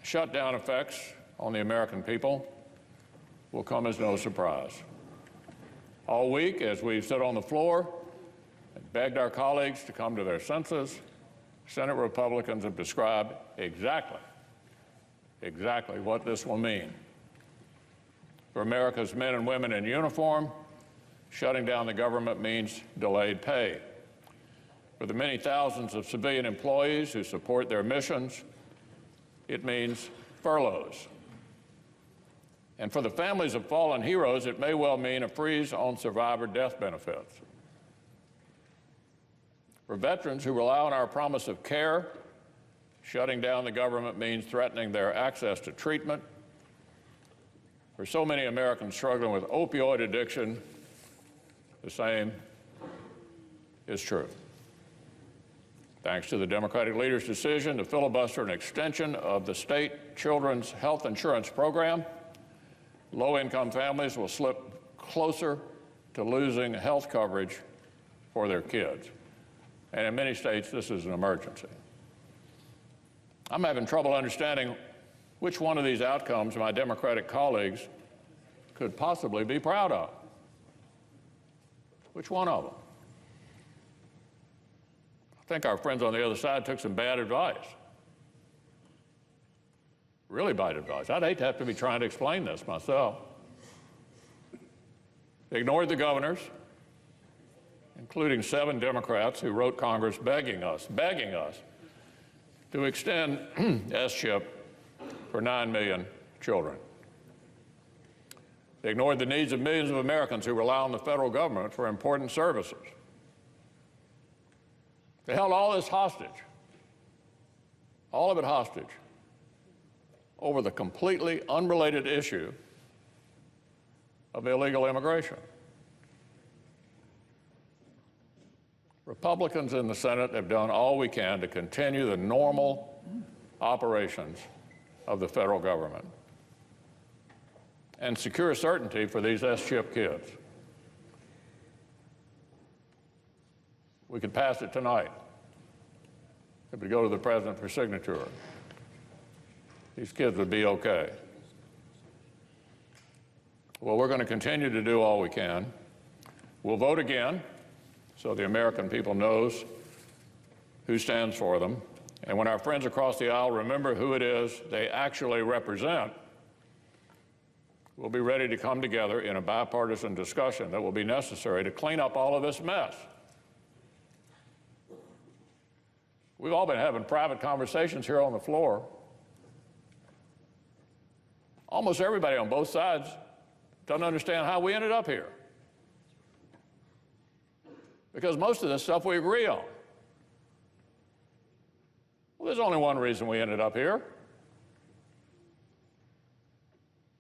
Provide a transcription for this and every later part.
shutdown effects on the American people will come as no surprise. All week, as we've stood on the floor and begged our colleagues to come to their senses, Senate Republicans have described exactly what this will mean. For America's men and women in uniform, shutting down the government means delayed pay. For the many thousands of civilian employees who support their missions, it means furloughs. And for the families of fallen heroes, it may well mean a freeze on survivor death benefits. For veterans who rely on our promise of care, shutting down the government means threatening their access to treatment. For so many Americans struggling with opioid addiction, the same is true. Thanks to the Democratic leader's decision to filibuster an extension of the state children's health insurance program, low-income families will slip closer to losing health coverage for their kids. And in many states, this is an emergency. I'm having trouble understanding which one of these outcomes my Democratic colleagues could possibly be proud of. Which one of them? I think our friends on the other side took some bad advice. Really bad advice. I'd hate to have to be trying to explain this myself. They ignored the governors, including 7 Democrats who wrote Congress begging us to extend S-chip for 9 million children. They ignored the needs of millions of Americans who rely on the federal government for important services. They held all this hostage, all of it hostage, over the completely unrelated issue of illegal immigration. Republicans in the Senate have done all we can to continue the normal operations of the federal government and secure certainty for these S-chip kids. We could pass it tonight. It would go to the president for signature. These kids would be okay. Well, we're going to continue to do all we can. We'll vote again so the American people knows who stands for them. And when our friends across the aisle remember who it is they actually represent, we'll be ready to come together in a bipartisan discussion that will be necessary to clean up all of this mess. We've all been having private conversations here on the floor. Almost everybody on both sides doesn't understand how we ended up here. Because most of this stuff we agree on. Well, there's only one reason we ended up here.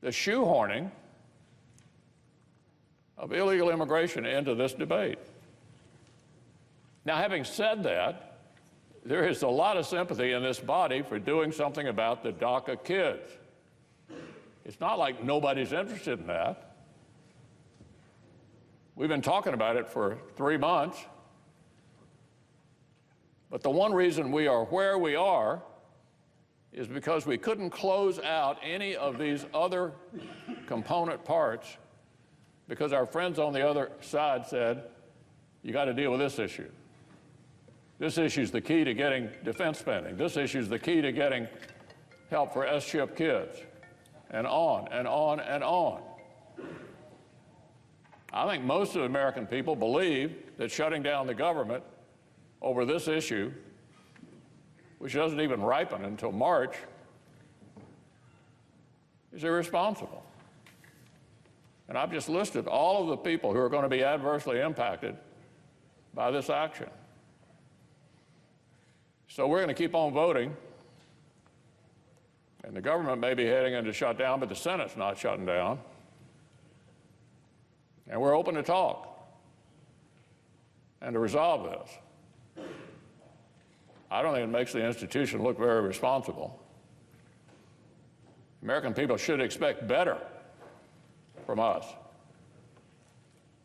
The shoehorning of illegal immigration into this debate. Now, having said that, there is a lot of sympathy in this body for doing something about the DACA kids. It's not like nobody's interested in that. We've been talking about it for 3 months. But the one reason we are where we are is because we couldn't close out any of these other component parts because our friends on the other side said, you got to deal with this issue. This issue is the key to getting defense spending. This issue is the key to getting help for S-chip kids, and on and on and on. I think most of the American people believe that shutting down the government over this issue, which doesn't even ripen until March, is irresponsible. And I've just listed all of the people who are going to be adversely impacted by this action. So we're going to keep on voting, and the government may be heading into shutdown, but the Senate's not shutting down. And we're open to talk and to resolve this. I don't think it makes the institution look very responsible. American people should expect better from us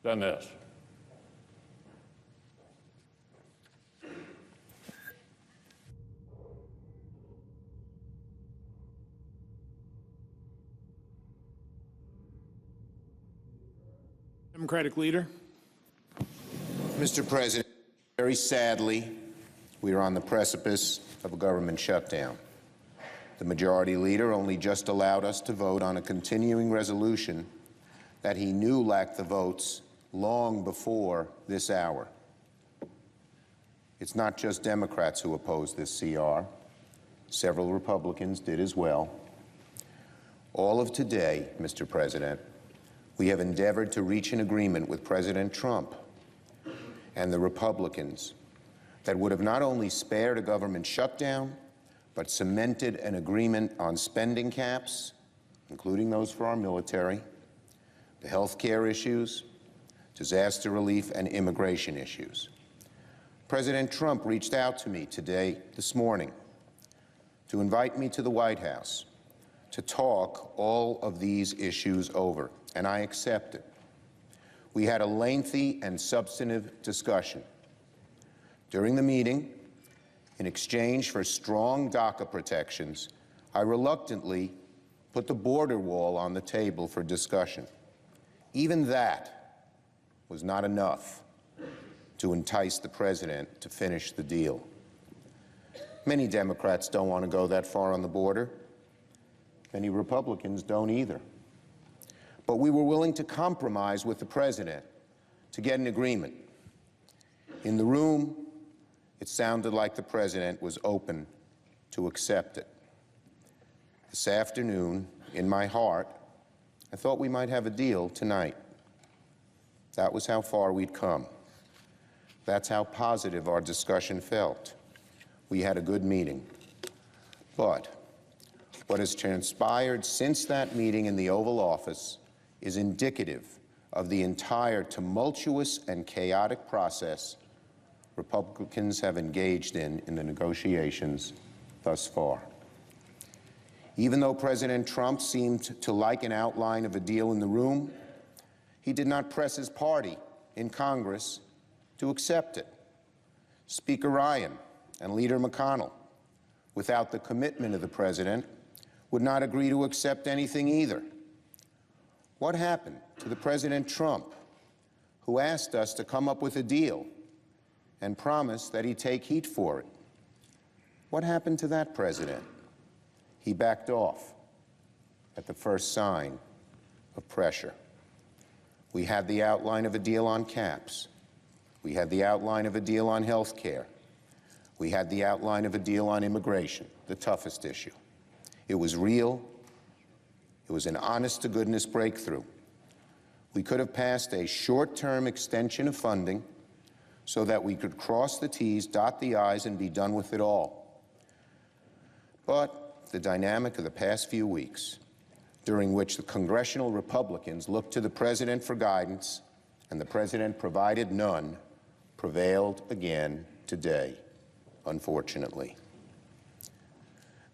than this. Democratic leader. Mr. President, very sadly, we are on the precipice of a government shutdown. The majority leader only just allowed us to vote on a continuing resolution that he knew lacked the votes long before this hour. It's not just Democrats who oppose this CR. Several Republicans did as well. All of today, Mr. President, we have endeavored to reach an agreement with President Trump and the Republicans that would have not only spared a government shutdown, but cemented an agreement on spending caps, including those for our military, the health care issues, disaster relief, and immigration issues. President Trump reached out to me this morning, to invite me to the White House to talk all of these issues over, and I accepted. We had a lengthy and substantive discussion. During the meeting, in exchange for strong DACA protections, I reluctantly put the border wall on the table for discussion. Even that was not enough to entice the president to finish the deal. Many Democrats don't want to go that far on the border. Many Republicans don't either. But we were willing to compromise with the president to get an agreement. In the room, it sounded like the president was open to accept it. This afternoon, in my heart, I thought we might have a deal tonight. That was how far we'd come. That's how positive our discussion felt. We had a good meeting. But what has transpired since that meeting in the Oval Office is indicative of the entire tumultuous and chaotic process Republicans have engaged in the negotiations thus far. Even though President Trump seemed to like an outline of a deal in the room, he did not press his party in Congress to accept it. Speaker Ryan and Leader McConnell, without the commitment of the president, would not agree to accept anything either. What happened to the President Trump, who asked us to come up with a deal and promised that he'd take heat for it? What happened to that president? He backed off at the first sign of pressure. We had the outline of a deal on caps. We had the outline of a deal on health care. We had the outline of a deal on immigration, the toughest issue. It was real. It was an honest-to-goodness breakthrough. We could have passed a short-term extension of funding so that we could cross the T's, dot the I's, and be done with it all. But the dynamic of the past few weeks, during which the congressional Republicans looked to the president for guidance and the president provided none, prevailed again today, unfortunately.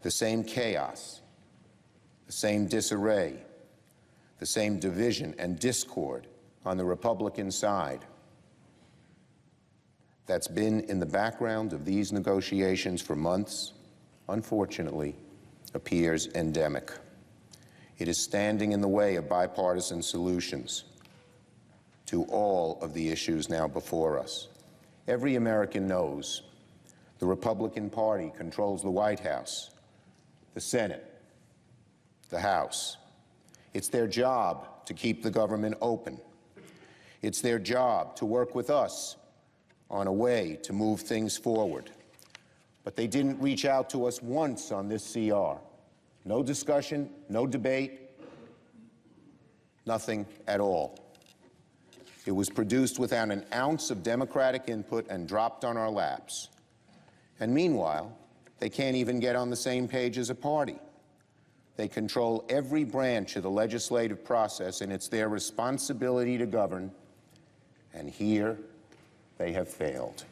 The same chaos, the same disarray, the same division and discord on the Republican side that's been in the background of these negotiations for months, unfortunately, appears endemic. It is standing in the way of bipartisan solutions to all of the issues now before us. Every American knows the Republican Party controls the White House, the Senate, the House. It's their job to keep the government open. It's their job to work with us on a way to move things forward. But they didn't reach out to us once on this CR. No discussion, no debate, nothing at all. It was produced without an ounce of Democratic input and dropped on our laps. And meanwhile, they can't even get on the same page as a party. They control every branch of the legislative process, and it's their responsibility to govern. And here, they have failed.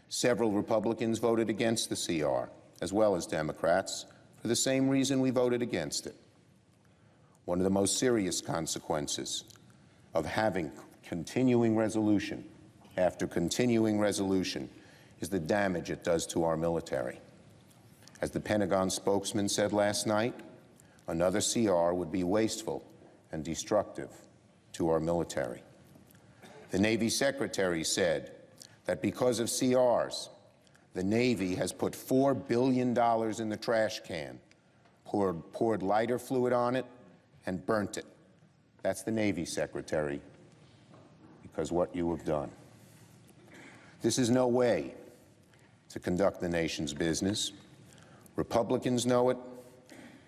Several Republicans voted against the CR, as well as Democrats, for the same reason we voted against it. One of the most serious consequences of having continuing resolution after continuing resolution is the damage it does to our military. As the Pentagon spokesman said last night, another CR would be wasteful and destructive to our military. The Navy Secretary said that because of CRs, the Navy has put $4 billion in the trash can, poured lighter fluid on it, and burnt it. That's the Navy Secretary, because what you have done. This is no way to conduct the nation's business. Republicans know it,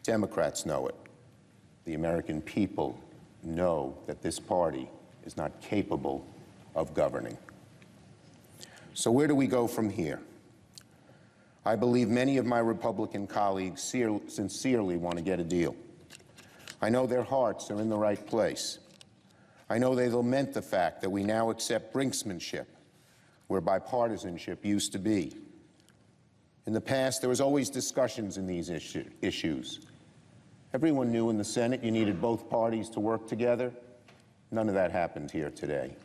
Democrats know it. The American people know that this party is not capable of governing. So where do we go from here? I believe many of my Republican colleagues sincerely want to get a deal. I know their hearts are in the right place. I know they lament the fact that we now accept brinksmanship where bipartisanship used to be. In the past, there was always discussions in these issues. Everyone knew in the Senate you needed both parties to work together. None of that happened here today.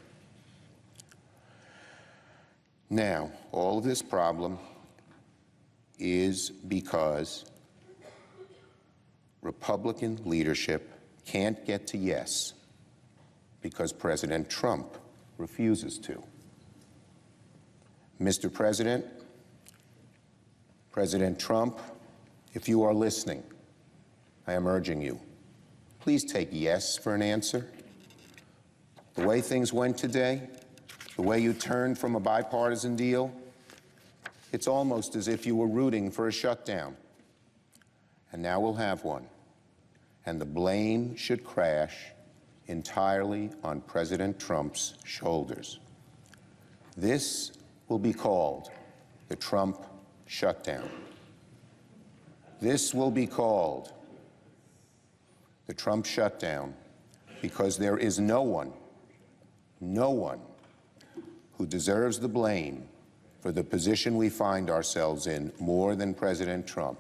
Now, all of this problem is because Republican leadership can't get to yes because President Trump refuses to. Mr. President, President Trump, if you are listening, I am urging you, please take yes for an answer. The way things went today, the way you turned from a bipartisan deal, it's almost as if you were rooting for a shutdown. And now we'll have one. And the blame should crash entirely on President Trump's shoulders. This will be called the Trump shutdown. This will be called the Trump shutdown because there is no one who deserves the blame for the position we find ourselves in more than President Trump.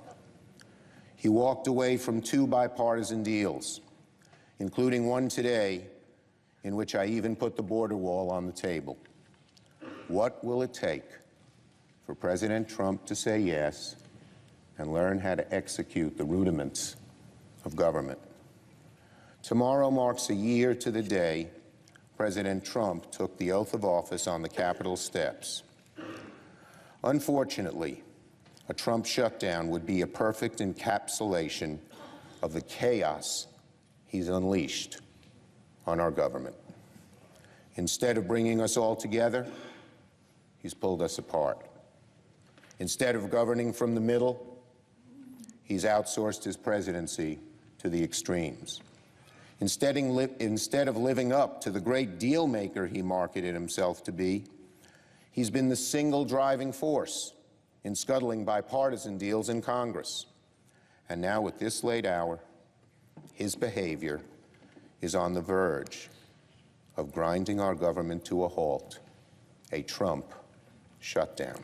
He walked away from 2 bipartisan deals, including one today in which I even put the border wall on the table. What will it take for President Trump to say yes and learn how to execute the rudiments of government? Tomorrow marks a year to the day President Trump took the oath of office on the Capitol steps. Unfortunately, a Trump shutdown would be a perfect encapsulation of the chaos he's unleashed on our government. Instead of bringing us all together, he's pulled us apart. Instead of governing from the middle, he's outsourced his presidency to the extremes. Instead of living up to the great deal maker he marketed himself to be, he's been the single driving force in scuttling bipartisan deals in Congress. And now at this late hour, his behavior is on the verge of grinding our government to a halt, a Trump shutdown.